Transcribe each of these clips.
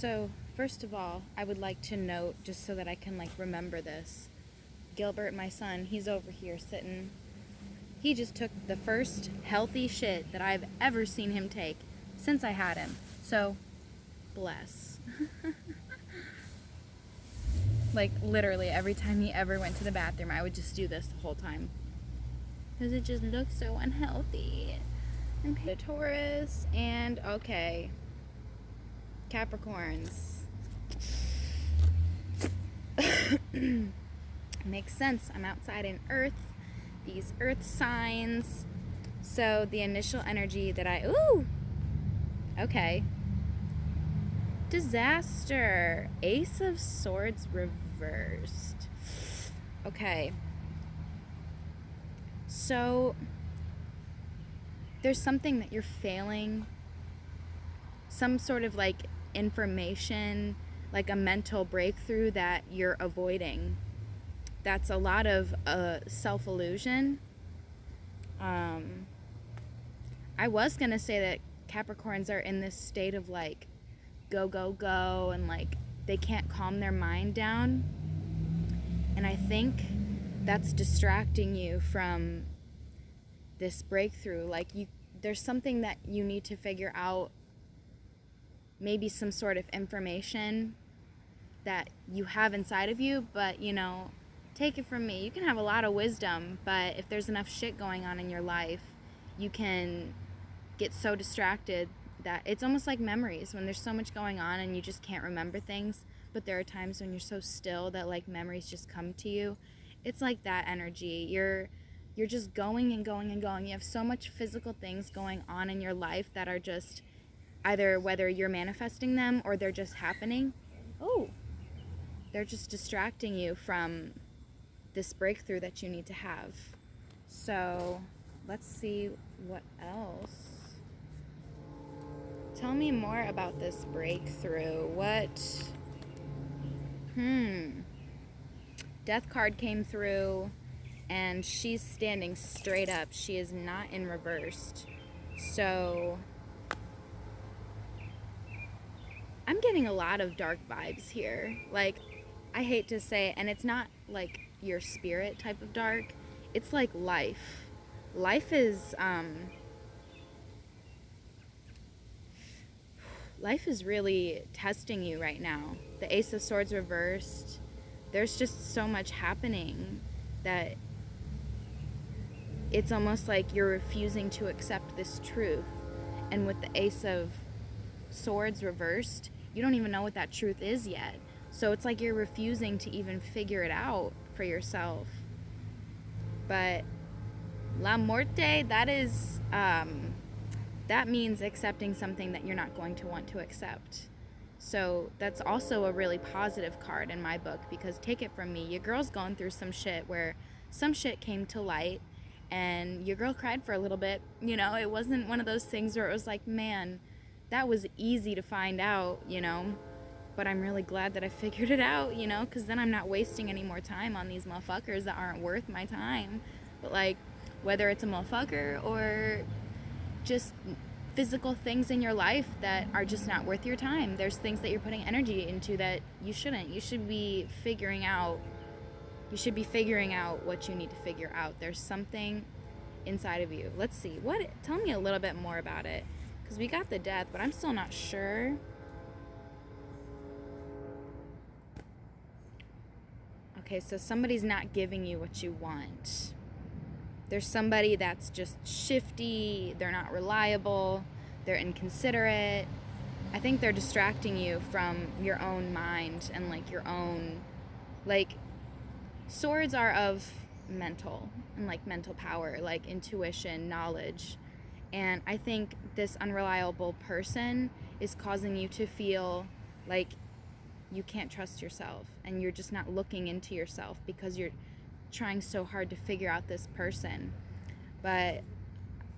So, first of all, I would like to note, just so that I can, remember this, Gilbert, my son, he's over here sitting. He just took the first healthy shit that I've ever seen him take since I had him. So, bless. Literally, every time he ever went to the bathroom, I would just do this the whole time. Because it just looks so unhealthy. Okay, Taurus, and okay, Capricorns. Makes sense. I'm outside in Earth. These Earth signs. So the initial energy that okay. Disaster. Ace of Swords reversed. Okay. So there's something that you're failing. Some sort of information, a mental breakthrough that you're avoiding. That's a lot of self-illusion. I was going to say that Capricorns are in this state of go, go, go, and they can't calm their mind down. And I think that's distracting you from this breakthrough. There's something that you need to figure out, maybe some sort of information that you have inside of you, but take it from me, you can have a lot of wisdom, but if there's enough shit going on in your life, you can get so distracted that it's almost like memories, when there's so much going on and you just can't remember things. But there are times when you're so still that memories just come to you. It's like that energy. You're just going and going and going. You have so much physical things going on in your life that are just either whether you're manifesting them or they're just happening. They're just distracting you from this breakthrough that you need to have. So let's see what else. Tell me more about this breakthrough. Death card came through and she's standing straight up. She is not in reversed. So I'm getting a lot of dark vibes here. I hate to say, and it's not your spirit type of dark. It's life. Life is really testing you right now. The Ace of Swords reversed. There's just so much happening that it's almost like you're refusing to accept this truth. And with the Ace of Swords reversed, you don't even know what that truth is yet. So it's like you're refusing to even figure it out for yourself. But La Muerte, that is that means accepting something that you're not going to want to accept. So that's also a really positive card in my book, because take it from me, your girl's going through some shit where some shit came to light and your girl cried for a little bit. It wasn't one of those things where it was man, that was easy to find out, but I'm really glad that I figured it out, because then I'm not wasting any more time on these motherfuckers that aren't worth my time. But whether it's a motherfucker or just physical things in your life that are just not worth your time, there's things that you're putting energy into that you shouldn't. You should be figuring out what you need to figure out. There's something inside of you. Let's see, tell me a little bit more about it, because we got the Death, but I'm still not sure. Okay, so somebody's not giving you what you want. There's somebody that's just shifty, they're not reliable, they're inconsiderate. I think they're distracting you from your own mind and your own, swords are of mental and mental power, intuition, knowledge. And I think this unreliable person is causing you to feel like you can't trust yourself, and you're just not looking into yourself because you're trying so hard to figure out this person. But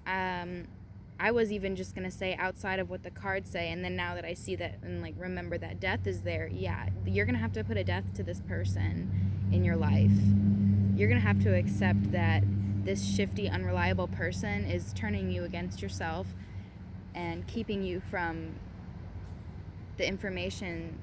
I was even just gonna say, outside of what the cards say, and then now that I see that and remember that Death is there, yeah, you're gonna have to put a death to this person in your life. You're gonna have to accept that this shifty, unreliable person is turning you against yourself and keeping you from the information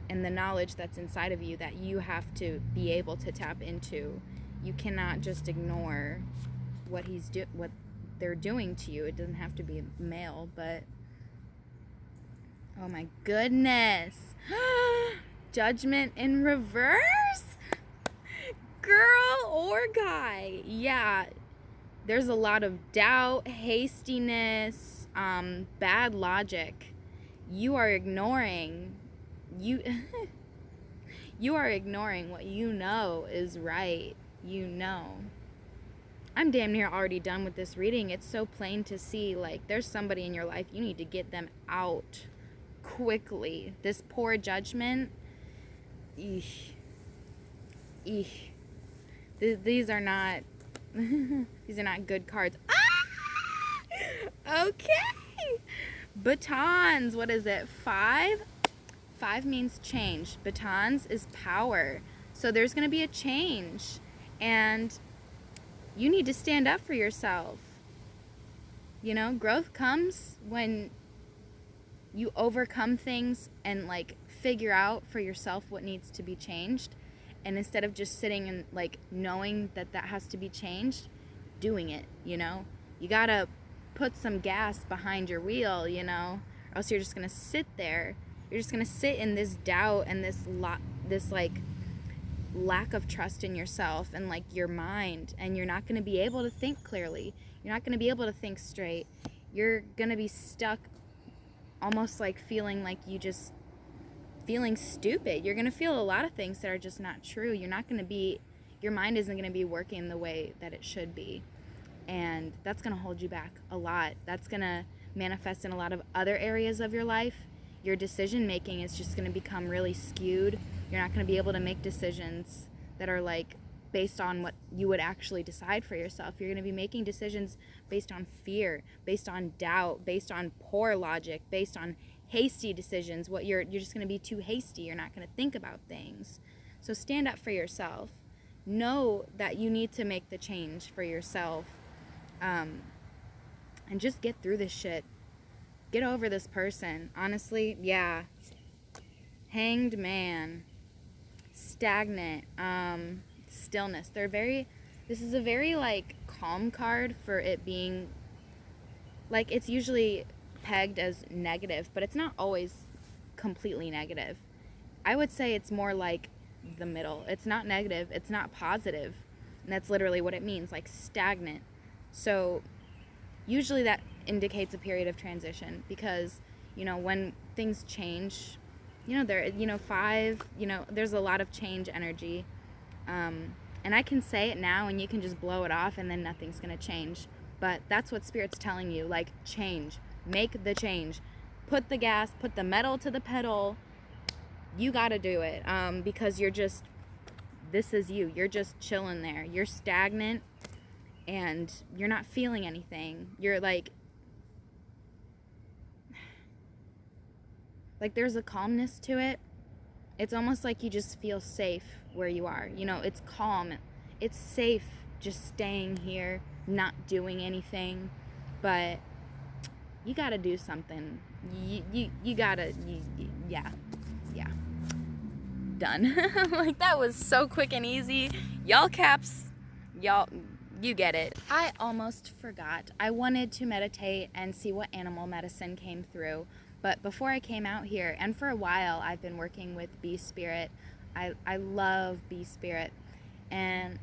and the knowledge that's inside of you that you have to be able to tap into. You cannot just ignore what what they're doing to you. It doesn't have to be male, but oh my goodness. Judgment in reverse? Girl or guy? Yeah. There's a lot of doubt, hastiness, bad logic. You are ignoring you are ignoring what you know is right. You know. I'm damn near already done with this reading. It's so plain to see, like, there's somebody in your life. You need to get them out quickly. This poor judgment. Eesh. Eesh. These are not these are not good cards. Ah! Okay. Batons. What is it? 5? 5 means change. Batons is power. So there's going to be a change. And you need to stand up for yourself. You know, growth comes when you overcome things and, like, figure out for yourself what needs to be changed. And instead of just sitting and, like, knowing that that has to be changed, doing it, you know? You gotta put some gas behind your wheel, you know? Or else you're just gonna sit there. You're just gonna sit in this doubt and this like lack of trust in yourself and, like, your mind, and you're not gonna be able to think clearly. You're not gonna be able to think straight. You're gonna be stuck, almost like feeling stupid. You're gonna feel a lot of things that are just not true. Your mind isn't gonna be working the way that it should be, and that's gonna hold you back a lot. That's gonna manifest in a lot of other areas of your life. Your decision making is just gonna become really skewed. You're not gonna be able to make decisions that are, like, based on what you would actually decide for yourself. You're gonna be making decisions based on fear, based on doubt, based on poor logic, based on hasty decisions. You're just going to be too hasty. You're not going to think about things. So stand up for yourself. Know that you need to make the change for yourself, and just get through this shit. Get over this person. Honestly, yeah. Hanged Man, stagnant, stillness. This is a very, like, calm card for it being, like, it's usually pegged as negative, but it's not always completely negative. I would say it's more like the middle. It's not negative, it's not positive. And that's literally what it means, like stagnant. So usually that indicates a period of transition, because, you know, when things change, you know, 5, you know, there's a lot of change energy. And I can say it now and you can just blow it off and then nothing's going to change. But that's what Spirit's telling you, like, change. Make the change. Put the gas, put the metal to the pedal. You got to do it, because this is you. You're just chilling there. You're stagnant and you're not feeling anything. You're like there's a calmness to it. It's almost like you just feel safe where you are. You know, it's calm. It's safe just staying here, not doing anything. But you gotta do something. You gotta, yeah. Done. Like, that was so quick and easy. Y'all caps, you get it. I almost forgot. I wanted to meditate and see what animal medicine came through. But before I came out here, and for a while, I've been working with Bee Spirit. I love Bee Spirit. And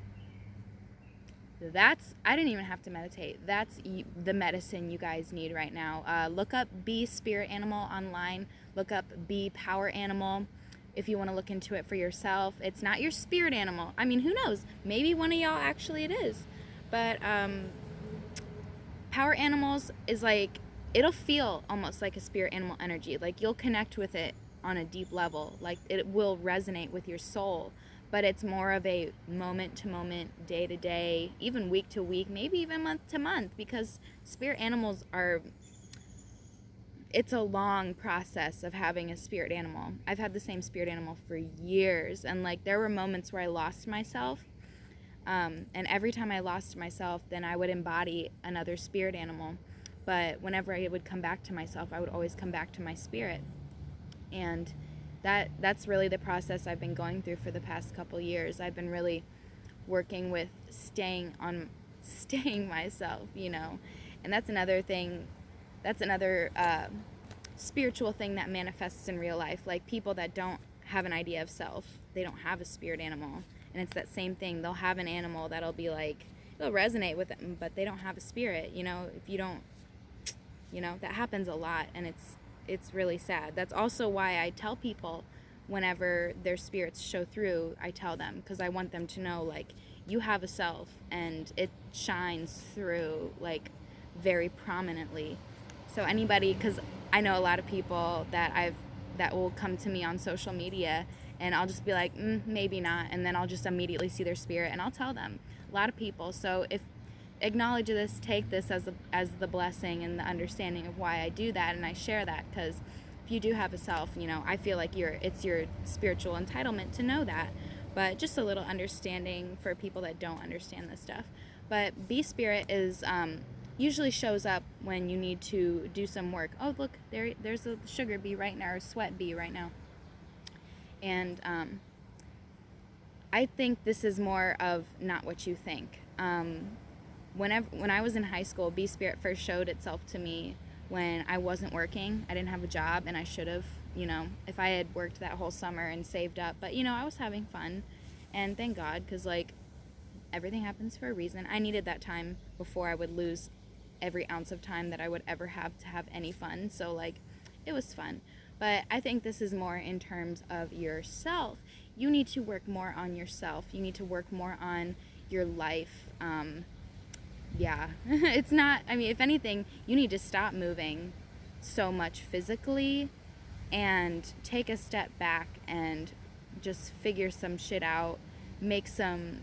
I didn't even have to meditate. That's the medicine you guys need right now. Look up Bee Spirit Animal online. Look up Bee Power Animal if you want to look into it for yourself. It's not your spirit animal. I mean, who knows? Maybe one of y'all actually it is. But Power Animals is like, it'll feel almost like a spirit animal energy. Like, you'll connect with it on a deep level. Like, it will resonate with your soul. But it's more of a moment to moment, day to day, even week to week, maybe even month to month, because spirit animals it's a long process of having a spirit animal. I've had the same spirit animal for years, and, like, there were moments where I lost myself, and every time I lost myself, then I would embody another spirit animal. But whenever I would come back to myself, I would always come back to my spirit. And that's really the process I've been going through for the past couple years. I've been really working with staying myself, you know. And that's another thing, that's another spiritual thing that manifests in real life. Like people that don't have an idea of self, they don't have a spirit animal. And it's that same thing. They'll have an animal that'll be like, it'll resonate with them, but they don't have a spirit, you know. If you don't, you know, that happens a lot, and it's really sad. That's also why I tell people whenever their spirits show through, I tell them, because I want them to know, like, you have a self and it shines through, like, very prominently. So anybody, because I know a lot of people that will come to me on social media, and I'll just be like, maybe not, and then I'll just immediately see their spirit, and I'll tell them. A lot of people. So if acknowledge this, take this as the blessing and the understanding of why I do that, and I share that, because if you do have a self, you know, I feel like it's your spiritual entitlement to know that. But just a little understanding for people that don't understand this stuff. But bee spirit is usually shows up when you need to do some work. Oh, look, there's a sugar bee right now, or sweat bee right now. And I think this is more of not what you think. When I was in high school, bee spirit first showed itself to me when I wasn't working. I didn't have a job, and I should have, you know, if I had worked that whole summer and saved up. But, you know, I was having fun, and thank God, because, like, everything happens for a reason. I needed that time before I would lose every ounce of time that I would ever have to have any fun. So, like, it was fun. But I think this is more in terms of yourself. You need to work more on yourself. You need to work more on your life. Yeah, it's not, I mean, if anything, you need to stop moving so much physically and take a step back and just figure some shit out, make some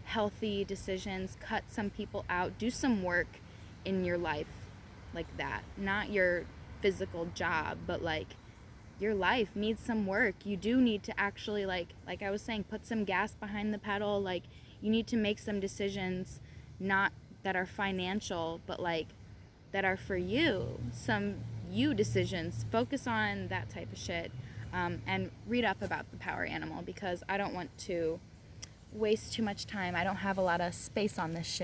healthy decisions, cut some people out, do some work in your life like that. Not your physical job, but like your life needs some work. You do need to actually, like I was saying, put some gas behind the pedal. Like, you need to make some decisions, not that are financial, but like that are for you, some you decisions. Focus on that type of shit. And read up about the power animal, because I don't want to waste too much time. I don't have a lot of space on this shit.